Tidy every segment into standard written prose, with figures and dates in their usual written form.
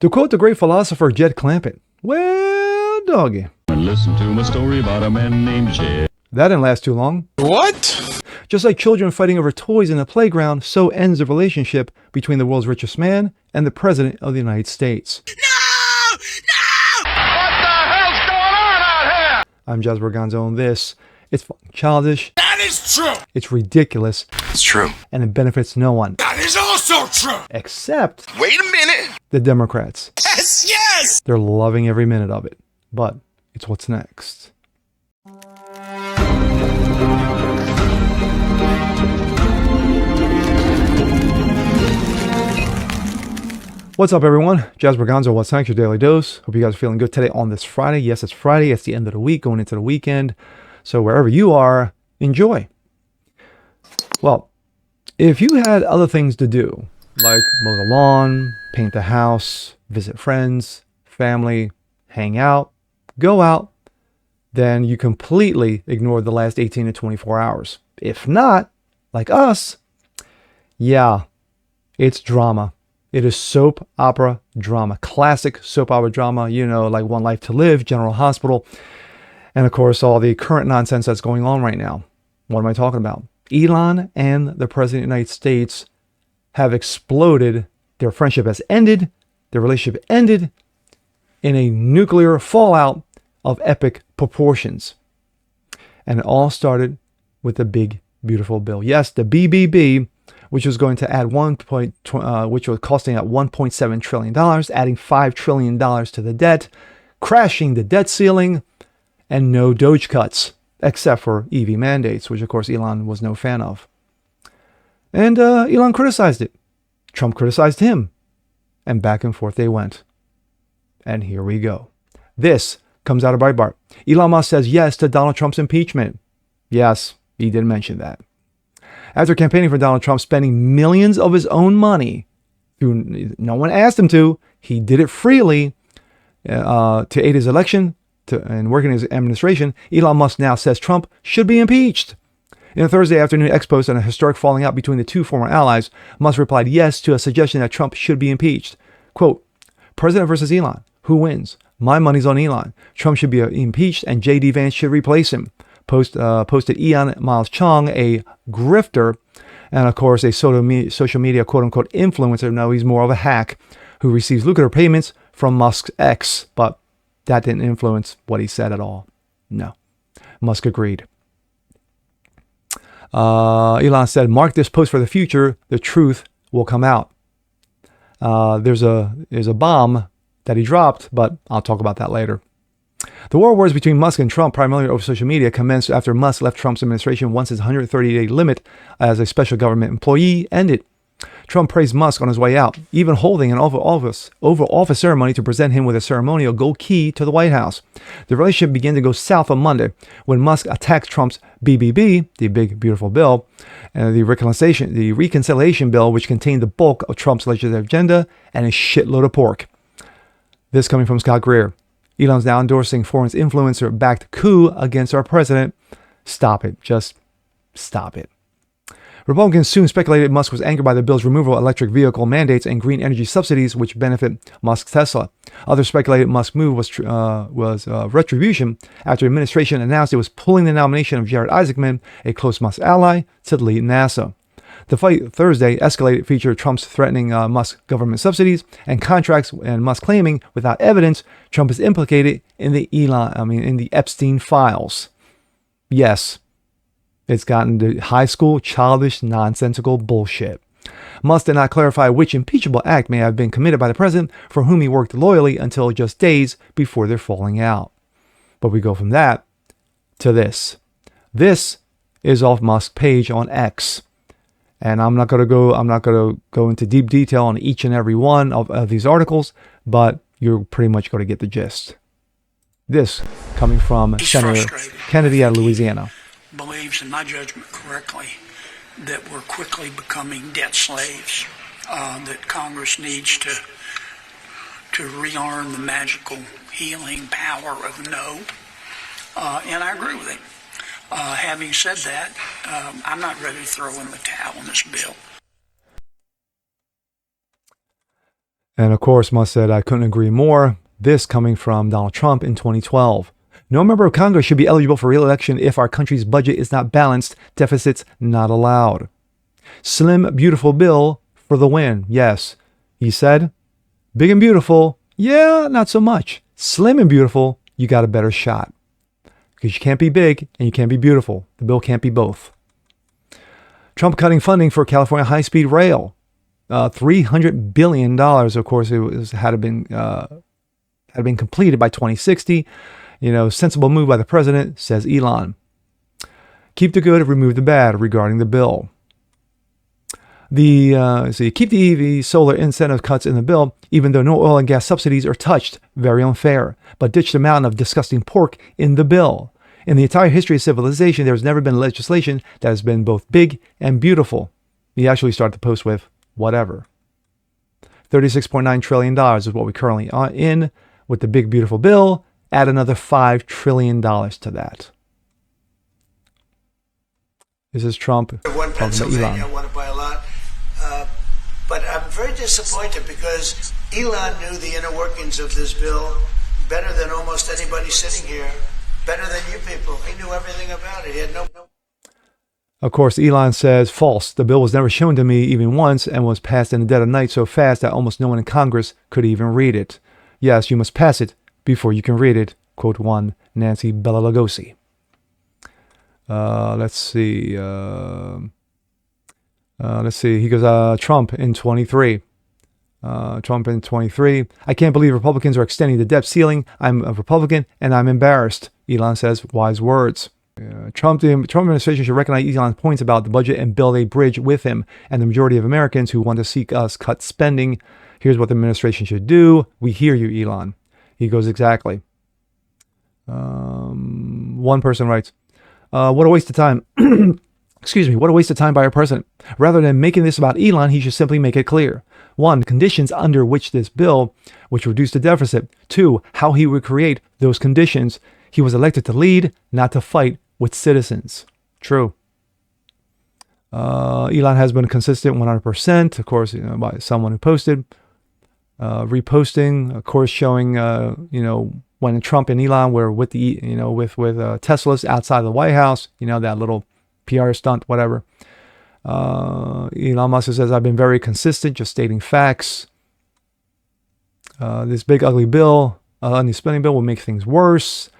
To quote the great philosopher Jed Clampett, well, doggy. Listen to my story about a man named Jed. That didn't last too long. What? Just like children fighting over toys in the playground, so ends the relationship between the world's richest man and the President of the United States. No! No! What the hell's going on out here? I'm Jazz Berganzo, and this, it's childish. That is true. It's ridiculous. It's true. And it benefits no one. That is also true. Except Wait a minute. the Democrats. Yes, yes. They're loving every minute of it. But it's what's next. What's up, everyone? Jazz Berganzo, what's next? Your daily dose. Hope you guys are feeling good today on this Friday. Yes, it's Friday. It's the end of the week, going into the weekend. So wherever you are, enjoy. Well, if you had other things to do, like mow the lawn, paint the house, visit friends, family, hang out, go out, then you completely ignored the last 18 to 24 hours. If not, like us, yeah, it's drama. It is soap opera drama, classic soap opera drama, you know, like One Life to Live, General Hospital, and of course, all the current nonsense that's going on right now. What am I talking about? Elon and the President of the United States have exploded. Their friendship has ended. Their relationship ended in a nuclear fallout of epic proportions. And it all started with the big, beautiful bill. Yes, the BBB, which was going to add which was costing at $1.7 trillion, adding $5 trillion to the debt, crashing the debt ceiling, and no Doge cuts, except for EV mandates, which of course Elon was no fan of. And Elon criticized it. Trump criticized him. And back and forth they went. And here we go. This comes out of Breitbart. Elon Musk says yes to Donald Trump's impeachment. Yes, he did mention that. After campaigning for Donald Trump, spending millions of his own money, no one asked him to, he did it freely to aid his election and work in his administration, Elon Musk now says Trump should be impeached. In a Thursday afternoon X post on a historic falling out between the two former allies, Musk replied yes to a suggestion that Trump should be impeached. Quote, President versus Elon. Who wins? My money's on Elon. Trump should be impeached and J.D. Vance should replace him. Posted Ian Miles Chong, a grifter, and of course a social media quote-unquote influencer. No, he's more of a hack who receives lucrative payments from Musk's ex, but that didn't influence what he said at all. No. Musk agreed. Elon said, mark this post for the future. The truth will come out. There's a bomb that he dropped, but I'll talk about that later. The war wars between Musk and Trump, primarily over social media, commenced after Musk left Trump's administration once his 130-day limit as a special government employee ended. Trump praised Musk on his way out, even holding an Oval Office ceremony to present him with a ceremonial gold key to the White House. The relationship began to go south on Monday when Musk attacked Trump's BBB, the big, beautiful bill, and the reconciliation bill, which contained the bulk of Trump's legislative agenda and a shitload of pork. This coming from Scott Greer. Elon's now endorsing foreign influencer-backed coup against our president. Stop it. Just stop it. Republicans soon speculated Musk was angered by the bill's removal of electric vehicle mandates and green energy subsidies, which benefit Musk's Tesla. Others speculated Musk's move was retribution after the administration announced it was pulling the nomination of Jared Isaacman, a close Musk ally, to lead NASA. The fight Thursday escalated, featured Trump's threatening Musk government subsidies and contracts, and Musk claiming, without evidence, Trump is implicated in the Epstein files. Yes, it's gotten to high school, childish, nonsensical bullshit. Musk did not clarify which impeachable act may have been committed by the president, for whom he worked loyally until just days before their falling out. But we go from that to this. This is off Musk's page on X. And I'm not going to go into deep detail on each and every one of these articles, but you're pretty much going to get the gist. This coming from Senator Kennedy out of Louisiana. Believes, in my judgment correctly, that we're quickly becoming debt slaves, that Congress needs to rearm the magical healing power of no, and I agree with him. Having said that, I'm not ready to throw in the towel on this bill. And of course, Musk said, I couldn't agree more. This coming from Donald Trump in 2012. No member of Congress should be eligible for re-election if our country's budget is not balanced. Deficits not allowed. Slim, beautiful bill for the win. Yes, he said. Big and beautiful. Yeah, not so much. Slim and beautiful, you got a better shot. Because you can't be big and you can't be beautiful. The bill can't be both. Trump cutting funding for California high-speed rail. $300 billion. Of course, it had been completed by 2060. Sensible move by the president, says Elon. Keep the good, remove the bad regarding the bill. Keep the EV solar incentive cuts in the bill, even though no oil and gas subsidies are touched. Very unfair. But ditch the mountain of disgusting pork in the bill. In the entire history of civilization, there has never been legislation that has been both big and beautiful. He actually started the post with whatever. $36.9 trillion is what we currently are in with the big, beautiful bill. Add another $5 trillion to that. This is Trump One talking to Pennsylvania, I Elon. want to buy a lot. But I'm very disappointed because Elon knew the inner workings of this bill better than almost anybody sitting here, better than you people. He knew everything about it. He had no. Of course, Elon says, false. The bill was never shown to me even once and was passed in the dead of night so fast that almost no one in Congress could even read it. Yes, you must pass it before you can read it. Quote one, Nancy Bela Lugosi. Let's see. He goes, Trump in 23. Trump in 23. I can't believe Republicans are extending the debt ceiling. I'm a Republican and I'm embarrassed. Elon says, wise words. The Trump administration should recognize Elon's points about the budget and build a bridge with him and the majority of Americans who want to see us cut spending. Here's what the administration should do. We hear you, Elon. He goes, exactly. One person writes, what a waste of time. Excuse me, what a waste of time by our president. Rather than making this about Elon, he should simply make it clear. 1, conditions under which this bill, which reduced the deficit. 2, how he would create those conditions. He was elected to lead, not to fight with citizens. True. Elon has been consistent 100%, of course, by someone who posted. Reposting, of course, showing, when Trump and Elon were with Teslas outside the White House, that little PR stunt, whatever. Elon Musk says, I've been very consistent, just stating facts. This big ugly bill, the spending bill will make things worse.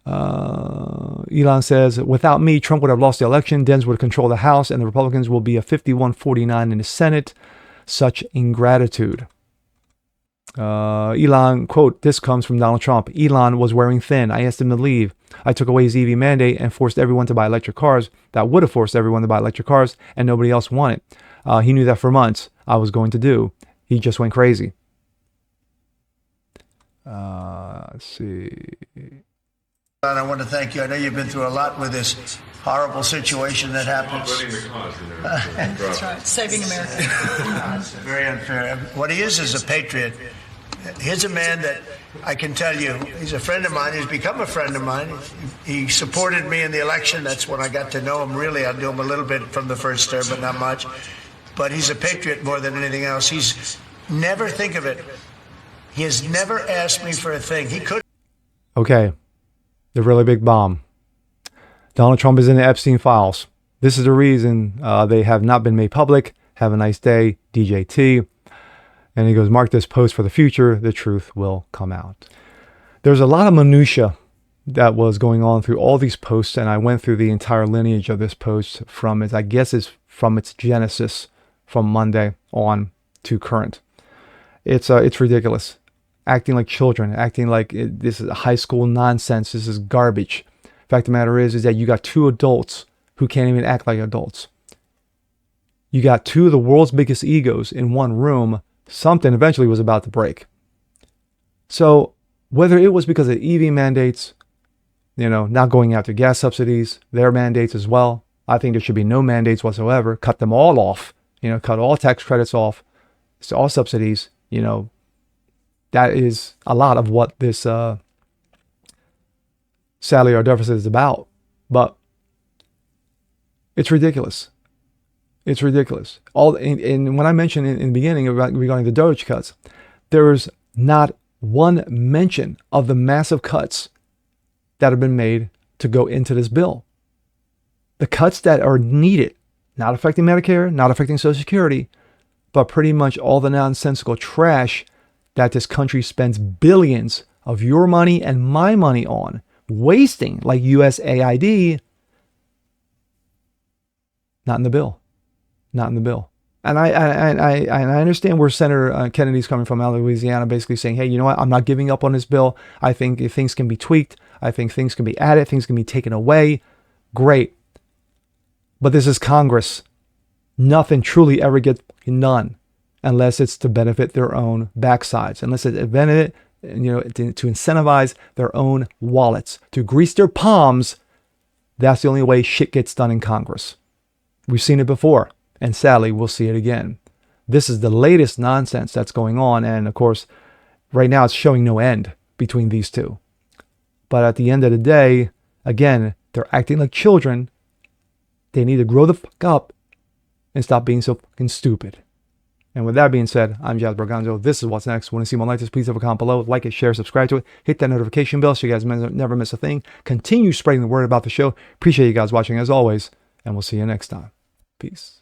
Elon says, without me, Trump would have lost the election. Dems would control the House and the Republicans will be a 51-49 in the Senate. Such ingratitude. Elon, quote, this comes from Donald Trump. Elon was wearing thin. I asked him to leave. I took away his EV mandate and forced everyone to buy electric cars. That would have forced everyone to buy electric cars and nobody else wanted. He knew that for months I was going to do. He just went crazy. Let's see. I want to thank you. I know you've been through a lot with this horrible situation that happens. That's right. Saving America. Very unfair. What he is a patriot. Here's a man that I can tell you, he's a friend of mine. He's become a friend of mine. He supported me in the election. That's when I got to know him. Really, I knew him a little bit from the first term, but not much. But he's a patriot more than anything else. He's never think of it. He has never asked me for a thing. He could. Okay. The really big bomb. Donald Trump is in the Epstein files. This is the reason they have not been made public. Have a nice day, DJT. And he goes, mark this post for the future. The truth will come out. There's a lot of minutia that was going on through all these posts. And I went through the entire lineage of this post from its, I guess is from its genesis from Monday on to current. It's ridiculous. Acting like children, acting like this is high school nonsense. This is garbage. Fact of the matter is that you got two adults who can't even act like adults. You got two of the world's biggest egos in one room. Something eventually was about to break. So whether it was because of EV mandates, not going after gas subsidies, their mandates as well. I think there should be no mandates whatsoever. Cut them all off. Cut all tax credits off. It's all subsidies. That is a lot of what this sadly our deficit is about. But it's ridiculous. It's ridiculous. And when I mentioned in the beginning regarding the Doge cuts, There's not one mention of the massive cuts that have been made to go into this bill. The cuts that are needed, not affecting Medicare, not affecting Social Security, but pretty much all the nonsensical trash that this country spends billions of your money and my money on, wasting, like USAID, not in the bill. Not in the bill. And I understand where Senator Kennedy's coming from out of Louisiana, basically saying, hey, you know what? I'm not giving up on this bill. I think if things can be tweaked. I think things can be added. Things can be taken away. Great. But this is Congress. Nothing truly ever gets done unless it's to benefit their own backsides, unless it's to benefit, to incentivize their own wallets, to grease their palms. That's the only way shit gets done in Congress. We've seen it before. And sadly, we'll see it again. This is the latest nonsense that's going on. And of course, right now it's showing no end between these two. But at the end of the day, again, they're acting like children. They need to grow the fuck up and stop being so fucking stupid. And with that being said, I'm Jazz Berganzo. This is What's Next. Want to see more like this? Please leave a comment below. Like it, share, subscribe to it. Hit that notification bell so you guys never miss a thing. Continue spreading the word about the show. Appreciate you guys watching as always. And we'll see you next time. Peace.